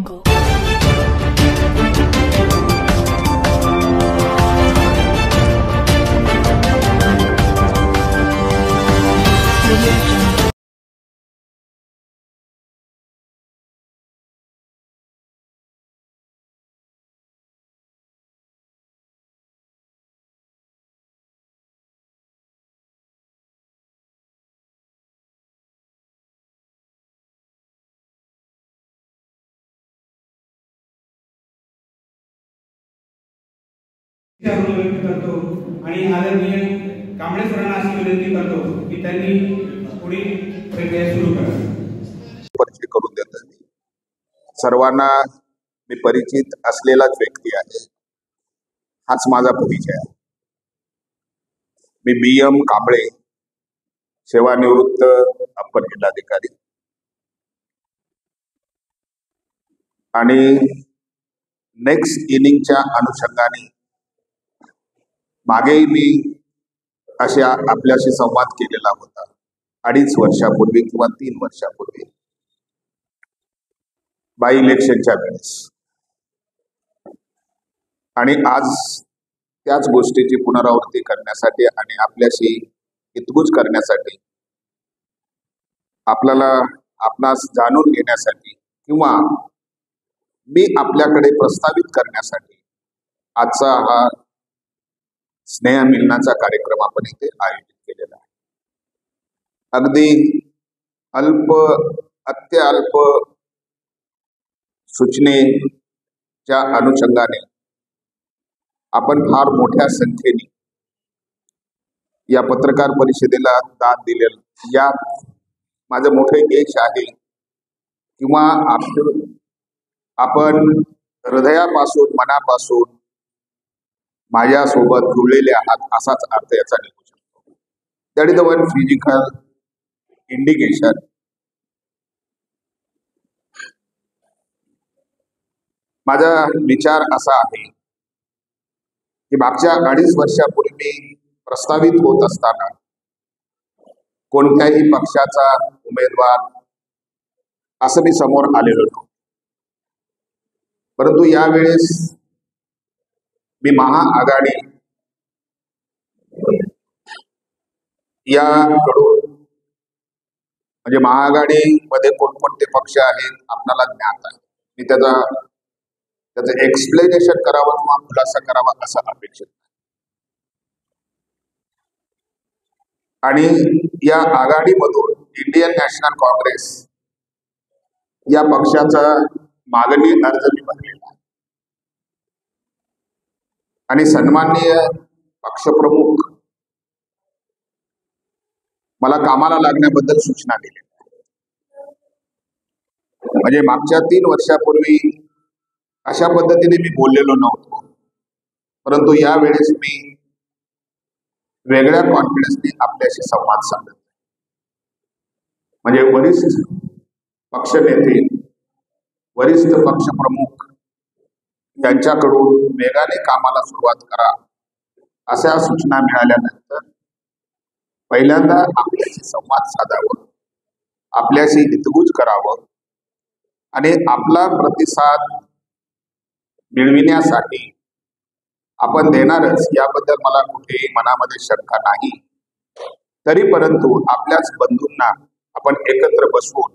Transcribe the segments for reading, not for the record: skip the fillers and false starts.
jungle. Audio Jungle. व्यक्त करतो आणि आदरणीय कांबळे सरांना अशी विनंती करतो की त्यांनी पुढील प्रक्रिया सुरू करावी. परिचय करून देत आहे. सर्वांना मी परिचित असलेलाच व्यक्ती आहे. हाच माझा परिचय आहे. मी BM कांबळे, सेवानिवृत्त अप्पर जिल्हाधिकारी. आणि नेक्स्ट इनिंगच्या अनुषंगाने मागेही मी अशा आपल्याशी संवाद केलेला होता 2.5 वर्षापूर्वी किंवा 3 वर्षापूर्वी बाय इलेक्शनच्या वेळेस. आणि आज त्याच गोष्टीची पुनरावृत्ती करण्यासाठी आणि आपल्याशी हितगुज करण्यासाठी, आपणास जाणून घेण्यासाठी किंवा मी आपल्याकडे प्रस्तावित करण्यासाठी आजचा हा स्नेह मिलनाचा कार्यक्रम आपण इथे आयोजित केलेला आहे. अगदी अत्यल्प सूचनेच्या अनुषंगाने आपण फार मोठ्या संख्येने या पत्रकार परिषदेला दाद दिलेलं, यात माझं मोठे यश आहे किंवा आपण हृदयापासून, मनापासून माझ्यासोबत जुळलेले आहात असाच अर्थ याचा निघू शकतो. That is the one physical indication. माझा विचार असा आहे की मागच्या 2.5 वर्षापूर्वी मी प्रस्तावित होत असताना कोणत्याही पक्षाचा उमेदवार असं मी समोर आलेलो नव्हतो. परंतु यावेळेस मी महाआघाडी याकडून, म्हणजे महाआघाडीमध्ये कोणकोणते पक्ष आहेत आपल्याला ज्ञात आहे. मी त्याचं एक्सप्लेनेशन करावं किंवा खुलासा करावा असं अपेक्षित आहे. आणि या आघाडीमधून इंडियन नॅशनल काँग्रेस या पक्षाचा मागणी अर्ज मी भरलेला आहे. आणि सन्माननीय पक्षप्रमुख मला कामाला लागण्याबद्दल सूचना दिल्या. म्हणजे मागच्या 3 वर्षापूर्वी अशा पद्धतीने मी बोललेलो नव्हतो, परंतु यावेळेस मी वेगळ्या कॉन्फिडन्सने आपल्याशी संवाद साधत. म्हणजे वरिष्ठ पक्षनेते, वरिष्ठ पक्षप्रमुख यांच्याकडून वेगाने कामाला सुरुवात करा अशा सूचना मिळाल्यानंतर पहिल्यांदा आपल्याशी संवाद साधावं, आपल्याशी हितगुज करावं आणि आपला प्रतिसाद मिळविण्यासाठी आपण देणारच याबद्दल मला कुठेही मनामध्ये शंका नाही. तरी परंतु आपल्याच बंधूंना आपण एकत्र बसवून,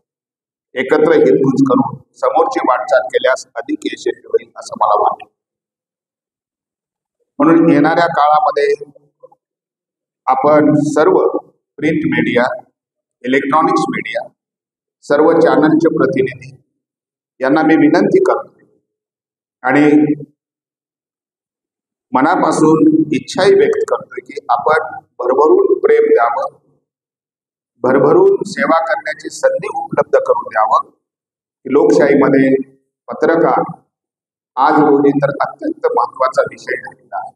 एकत्र हितगुज करून समोरची वाटचाल केल्यास अधिक यशस्वी होईल असं मला वाटतं. म्हणून येणाऱ्या काळामध्ये आपण सर्व प्रिंट मीडिया, इलेक्ट्रॉनिक्स मीडिया, सर्व चॅनलचे प्रतिनिधी यांना मी विनंती करतो आणि मनापासून इच्छाही व्यक्त करतोय की आपण भरभरून प्रेम द्यावं, भरभरून सेवा करण्याची संधी उपलब्ध करून द्यावं. लोकशाहीमध्ये पत्रकार आज रोजी तर अत्यंत महत्वाचा विषय झालेला आहे.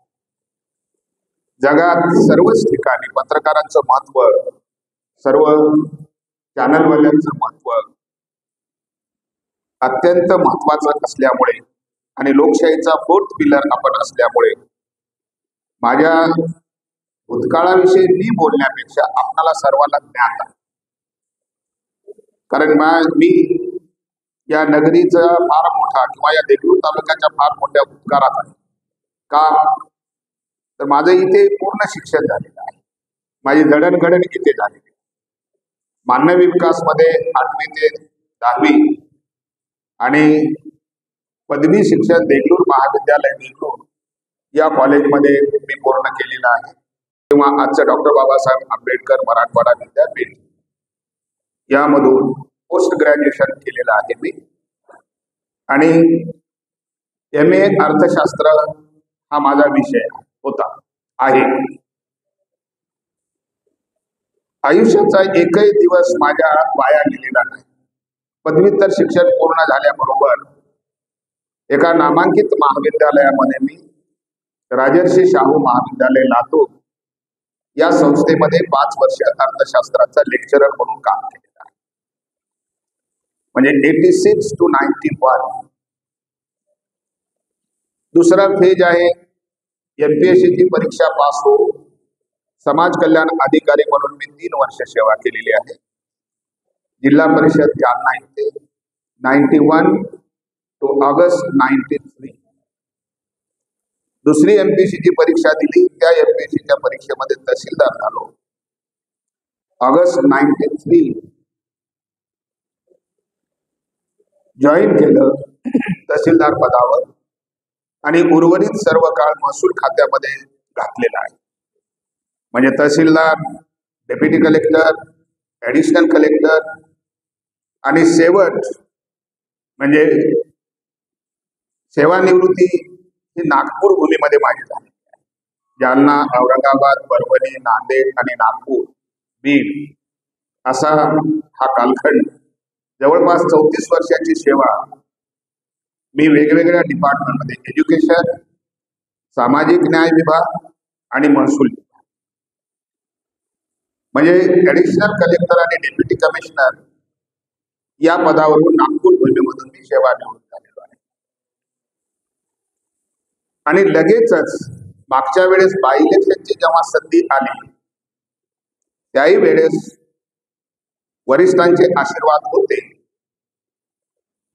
जगात सर्वच ठिकाणी पत्रकारांचं महत्व, सर्व चॅनलवाल्यांचं महत्व अत्यंत महत्वाचं असल्यामुळे आणि लोकशाहीचा 4th पिलर आपण असल्यामुळे माझ्या भूतकाळाविषयी मी बोलण्यापेक्षा आपणाला सर्वांना ज्ञात आहे. कारण मी या नगरीचा फार मोठा किंवा या देगलूर तालुक्याच्या फार मोठ्या उपकारात आहे. का तर माझं इथे पूर्ण शिक्षण झालेलं आहे. माझी जडणघडण इथे झालेली आहे. मानवी विकासमध्ये 8वी ते 10वी आणि पदवी शिक्षण देगलूर महाविद्यालय देगलूर या कॉलेजमध्ये मी पूर्ण केलेलं आहे. किंवा आजचं डॉक्टर बाबासाहेब आंबेडकर मराठवाडा विद्यापीठ यामधून पोस्ट ग्रॅज्युएशन केलेलं आहे मी. आणि MA अर्थशास्त्र हा माझा विषय होता आहे. आयुष्याचा एकही दिवस माझ्या वाया गेलेला नाही. पदव्युत्तर शिक्षण पूर्ण झाल्याबरोबर एका नामांकित महाविद्यालयामध्ये मी राजर्षी शाहू महाविद्यालय लातूर या संस्थेमध्ये 5 वर्ष अर्थशास्त्राचा लेक्चरर म्हणून काम केलेलं आहे. म्हणजे 86 to 91. दुसरा फेज आहे MPSC ची परीक्षा पास हो समाज कल्याण अधिकारी म्हणून मी 3 वर्ष सेवा केलेली आहे. जिल्हा परिषद जालना येथे 91 to ऑगस्ट 93. दुसरी MPSC ची परीक्षा दिली. त्या MPSC च्या परीक्षेमध्ये तहसीलदार झालो. ऑगस्ट 93 जॉईन केलं तहसीलदार पदावर आणि उर्वरित सर्व काळ महसूल खात्यामध्ये घातलेला आहे. म्हणजे तहसीलदार, डेप्युटी कलेक्टर, ॲडिशनल कलेक्टर आणि शेवट म्हणजे सेवानिवृत्ती ही नागपूर भूमीमध्ये माझी झाली. जालना, औरंगाबाद, परभणी, नांदेड आणि नागपूर, बीड असा हा कालखंड. जवळपास 34 वर्षाची सेवा मी वेगवेगळ्या डिपार्टमेंटमध्ये एज्युकेशन, सामाजिक न्याय विभाग आणि महसूल विभाग म्हणजे ॲडिशनल कलेक्टर आणि डेप्युटी कमिशनर या पदावरून नागपूर भूमीमधून मी सेवानिवृत्त झालेलो आहे. आणि लगेचच मागच्या वेळेस बाय इलेक्शनची जेव्हा संधी आली त्याही वेळेस वरिष्ठांचे आशीर्वाद होते.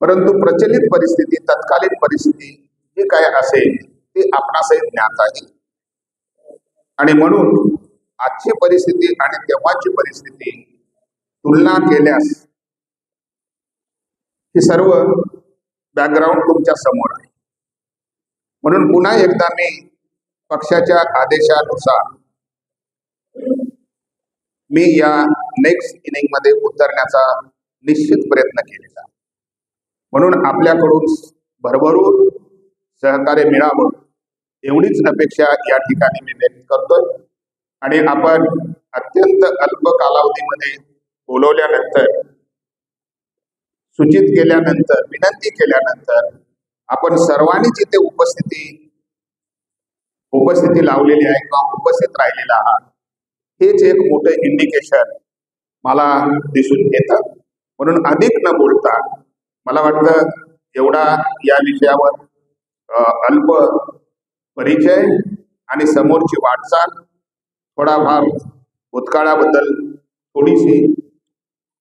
परंतु प्रचलित परिस्थिती, तत्कालीन परिस्थिती जी काय असेल ती आपणासही ज्ञात आहे. आणि म्हणून आजची परिस्थिती आणि तेव्हाची परिस्थिती तुलना केल्यास हे सर्व बॅकग्राऊंड तुमच्या समोर आहे. म्हणून पुन्हा एकदा मी पक्षाच्या आदेशानुसार मी या नेक्स्ट इनिंगमध्ये उतरण्याचा निश्चित प्रयत्न केलेला. म्हणून आपल्याकडून भरभरून सहकार्य मिळावं एवढीच अपेक्षा या ठिकाणी मी व्यक्त करतोय. आणि आपण अत्यंत अल्प कालावधीमध्ये बोलवल्यानंतर, सूचित केल्यानंतर, विनंती केल्यानंतर आपण सर्वांनीच इथे उपस्थिती लावलेली आहे किंवा उपस्थित राहिलेला आहात हेच एक मोठं इंडिकेशन मला दिसून येतं. म्हणून अधिक न बोलता मला वाटतं एवढा या विषयावर अल्प परिचय आणि समोरची वाटचाल, थोडाफार भूतकाळाबद्दल थोडीशी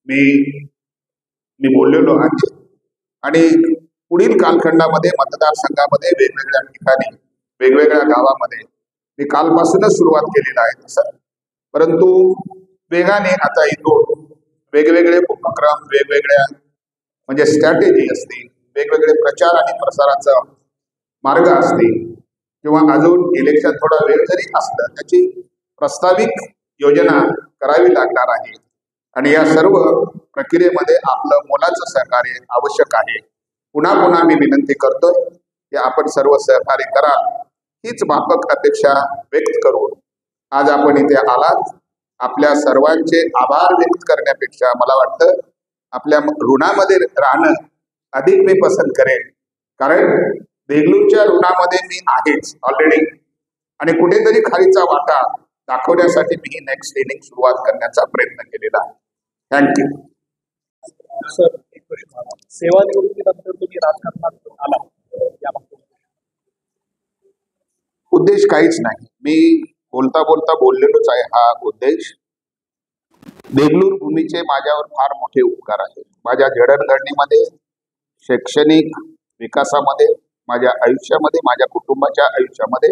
मी बोललेलो आहे. आणि पुढील कालखंडामध्ये मतदारसंघामध्ये वेगवेगळ्या ठिकाणी, वेगवेगळ्या गावामध्ये मी कालपासूनच सुरुवात केलेला आहे तसं. परंतु वेगाने आता इथून वेगवेगळे उपक्रम, वेगवेगळ्या म्हणजे स्ट्रॅटेजी असतील, वेगवेगळे प्रचार आणि प्रसाराचा मार्ग असतील किंवा अजून इलेक्शन थोडा वेळ जरी असलं त्याची प्रस्ताविक योजना करावी लागणार आहे. आणि या सर्व प्रक्रियेमध्ये आपलं मोलाचं सहकार्य आवश्यक आहे. पुन्हा पुन्हा मी विनंती करतोय की आपण सर्व सहकार्य कराल. हीच माफक अपेक्षा व्यक्त करून आज आपण इथे आलात. आपल्या सर्वांचे आभार व्यक्त करण्यापेक्षा मला वाटतं आपल्या ऋणामध्ये राहणं अधिक मी पसंत करेन. कारण देगलूरच्या ऋणामध्ये मी आहेच ऑलरेडी. आणि कुठेतरी खालीचा वाटा दाखवण्यासाठी मी ही नेक्स्ट इनिंग सुरुवात करण्याचा प्रयत्न केलेला आहे. थँक्यू. सर, एक प्रश्न. सेवानिवृत्तीनंतर तुम्ही राजकारणात आला, उद्देश काहीच नाही. मी बोलता बोलता बोललेलोच आहे. हा उद्देश देगलूर भूमीचे माझ्यावर फार मोठे उपकार आहेत. माझ्या जडणघडणीमध्ये शैक्षणिक विकासामध्ये, माझ्या आयुष्यामध्ये, माझ्या कुटुंबाच्या आयुष्यामध्ये,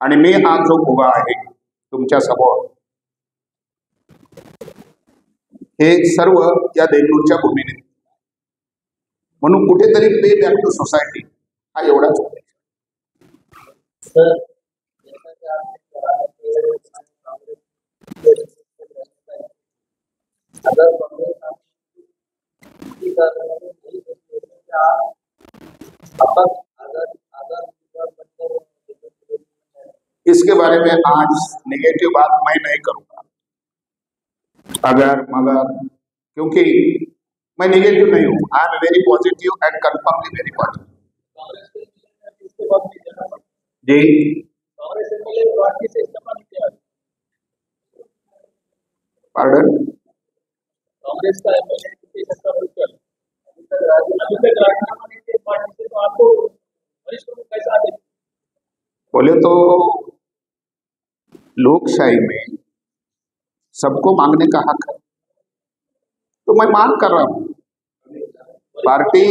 आणि मी आज जो उभा आहे तुमच्या समोर, हे सर्व या देगलूरच्या भूमीने. म्हणून कुठेतरी पे बॅक टू सोसायटी हा एवढाच उद्देश. इसके बारे में आज नेगेटिव बात मैं नहीं करूंगा, मगर क्योंकि मैं नेगेटिव नहीं हूं. I am very positive and confirmly very positive. जी, पार्डन, कांग्रेस का एमएलए अभी तक राजीनामा नहीं दे पार्टी से, तो आपको वरिष्ठ कैसा आदेश? बोले तो लोकशाही में सबको मांगने का हक है, तो मैं मांग कर रहा हूं. पार्टी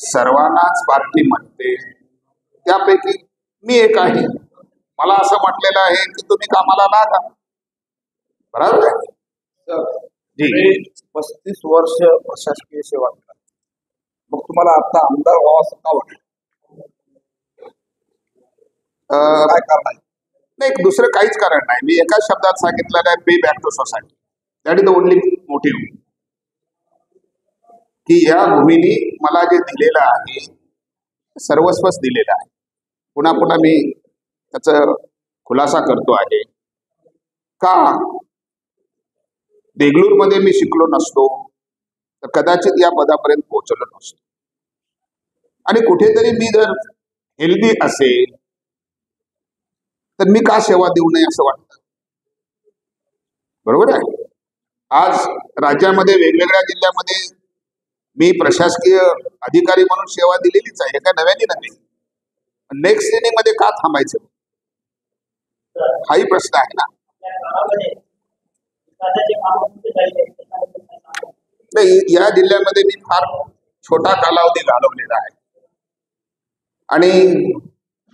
सर्वांनाच पार्टी म्हणते, त्यापैकी मी एक आहे. मला असं म्हटलेलं आहे की तुम्ही कामाला लागा. बरोबर आहे जी. 35 वर्ष प्रशासकीय सेवा केला, मग तुम्हाला आता आमदार व्हावं असं का वाटलं? काय कारण आहे? नाही, दुसरं काहीच कारण नाही. मी एका शब्दात सांगितलेलं आहे, pay back to society. That is the only motive. की या भूमीने मला जे दिलेलं आहे सर्वस्वच दिलेलं आहे. पुन्हा पुन्हा मी त्याचा खुलासा करतो आहे. का देगलूरमध्ये मी शिकलो नसतो तर कदाचित या पदापर्यंत पोहोचलो नसतो. आणि कुठेतरी मी जर हेल्दी असेल तर मी का सेवा देऊ नये असं वाटतं. बरोबर आहे. आज राज्यामध्ये वेगवेगळ्या जिल्ह्यामध्ये मी प्रशासकीय अधिकारी म्हणून सेवा दिलेलीच आहे, एका नव्याने नव्हे. नेक्स्ट इनिंग मध्ये का थांबायचं हाही प्रश्न आहे ना. नाही, या जिल्ह्यामध्ये मी फार छोटा कालावधी घालवलेला आहे आणि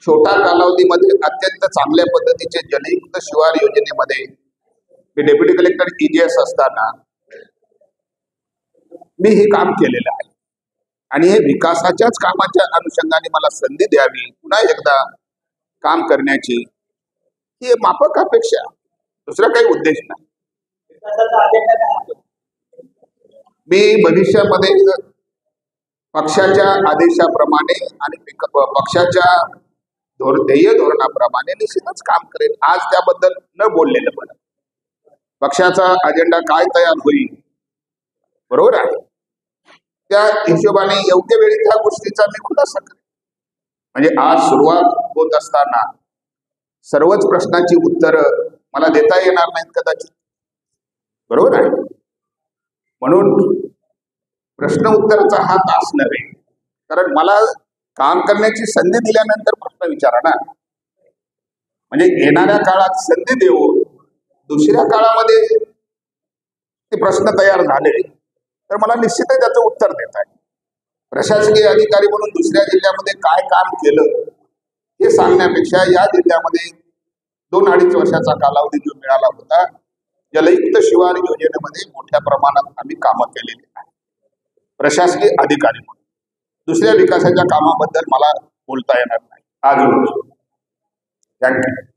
छोटा कालावधीमध्ये अत्यंत चांगल्या पद्धतीचे जलयुक्त शिवार योजनेमध्ये मी डेप्युटी कलेक्टर EGS असताना मी हे काम केलेलं आहे. आणि हे विकासाच्याच कामाच्या अनुषंगाने मला संधी द्यावी पुन्हा एकदा काम करण्याची, ही माफक अपेक्षा, दुसरा काही उद्देश नाही. मी भविष्यामध्ये पक्षाच्या आदेशाप्रमाणे आणि पक्षाच्या ध्येय धोरणाप्रमाणे निश्चितच काम करेल. आज त्याबद्दल न बोललेलं बरं. पक्षाचा अजेंडा काय तयार होईल, बरोबर आहे, त्या हिशोबाने योग्य वेळी त्या गोष्टीचा मी खुलासा करेन. म्हणजे आज सुरुवात होत असताना सर्वच प्रश्नांची उत्तरं मला देता येणार नाहीत कदाचित. बरोबर आहे. म्हणून प्रश्न उत्तराचा हा तास नव्हे, कारण मला काम करण्याची संधी दिल्यानंतर प्रश्न विचारा ना. म्हणजे येणाऱ्या काळात संधी देऊन दुसऱ्या काळामध्ये ते प्रश्न तयार झाले तर मला निश्चितच त्याचं उत्तर देता येईल. प्रशासकीय अधिकारी म्हणून दुसऱ्या जिल्ह्यामध्ये काय काम केलं हे सांगण्यापेक्षा या जिल्ह्यामध्ये 2-2.5 वर्षाचा कालावधी जो मिळाला होता, जलयुक्त शिवार योजनेमध्ये मोठ्या प्रमाणात आम्ही कामं केलेली आहे प्रशासकीय अधिकारी म्हणून. दुसऱ्या विकासाच्या कामाबद्दल मला बोलता येणार नाही आज. थँक्यू.